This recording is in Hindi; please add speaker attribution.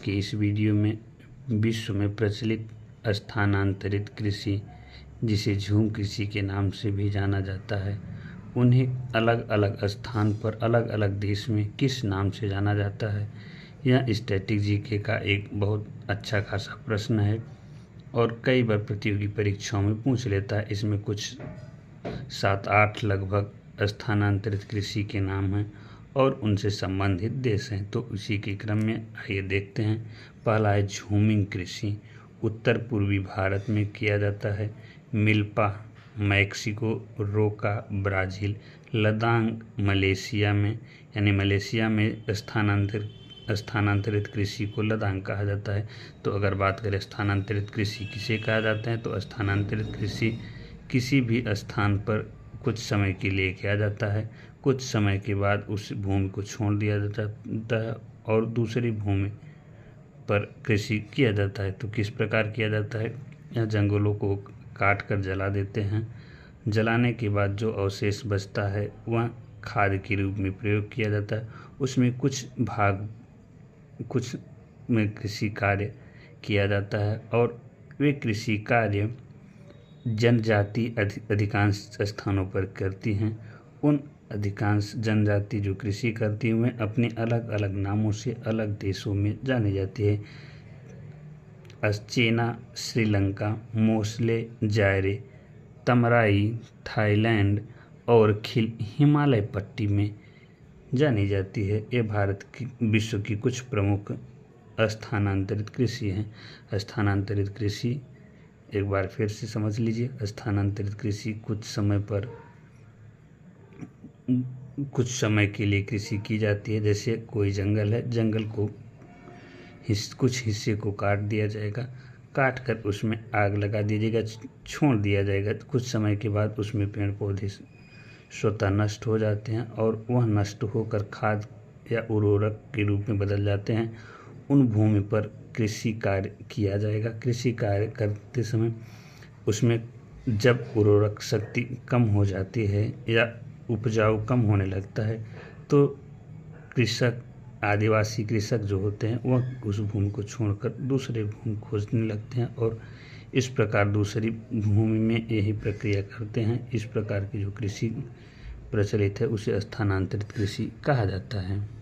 Speaker 1: के इस वीडियो में विश्व में प्रचलित स्थानांतरित कृषि, जिसे झूम कृषि के नाम से भी जाना जाता है, उन्हें अलग अलग स्थान पर अलग अलग देश में किस नाम से जाना जाता है। यह स्टैटिक जीके का एक बहुत अच्छा खासा प्रश्न है और कई बार प्रतियोगी परीक्षाओं में पूछ लेता है। इसमें कुछ 7-8 लगभग स्थानांतरित कृषि के नाम हैं और उनसे संबंधित देश हैं। तो उसी के क्रम में आइए देखते हैं। पहला है झूमिंग कृषि, उत्तर पूर्वी भारत में किया जाता है। मिल्पा मैक्सिको, रोका ब्राज़ील, लदांग मलेशिया में, यानी मलेशिया में स्थानांतरित कृषि को लदांग कहा जाता है। तो अगर बात करें स्थानांतरित कृषि किसे कहा जाता है, तो स्थानांतरित कृषि किसी भी स्थान पर कुछ समय के लिए किया जाता है। कुछ समय के बाद उस भूमि को छोड़ दिया जाता है और दूसरी भूमि पर कृषि किया जाता है। तो किस प्रकार किया जाता है, यह जंगलों को काट कर जला देते हैं। जलाने के बाद जो अवशेष बचता है वह खाद के रूप में प्रयोग किया जाता है। उसमें कुछ में कृषि कार्य किया जाता है और वे कृषि कार्य जनजाति अधिकांश स्थानों पर करती हैं। उन अधिकांश जनजाति जो कृषि करती हैं वे अपने अलग अलग नामों से अलग देशों में जानी जाती है। अस्चेना श्रीलंका, मोस्ले जायरे, तमराई थाईलैंड और हिमालय पट्टी में जानी जाती है। ये भारत की विश्व की कुछ प्रमुख स्थानांतरित कृषि हैं। स्थानांतरित कृषि एक बार फिर से समझ लीजिए। स्थानांतरित कृषि कुछ समय के लिए कृषि की जाती है। जैसे कोई जंगल है, जंगल को कुछ हिस्से को काट दिया जाएगा, काट कर उसमें आग लगा दीजिएगा, छोड़ दिया जाएगा। कुछ समय के बाद उसमें पेड़ पौधे स्वतः नष्ट हो जाते हैं और वह नष्ट होकर खाद या उर्वरक के रूप में बदल जाते हैं। उन भूमि पर कृषि कार्य किया जाएगा। कृषि कार्य करते समय उसमें जब उर्वरक शक्ति कम हो जाती है या उपजाऊ कम होने लगता है तो आदिवासी कृषक जो होते हैं वह उस भूमि को छोड़कर दूसरे भूमि खोजने लगते हैं और इस प्रकार दूसरी भूमि में यही प्रक्रिया करते हैं। इस प्रकार की जो कृषि प्रचलित है उसे स्थानांतरित कृषि कहा जाता है।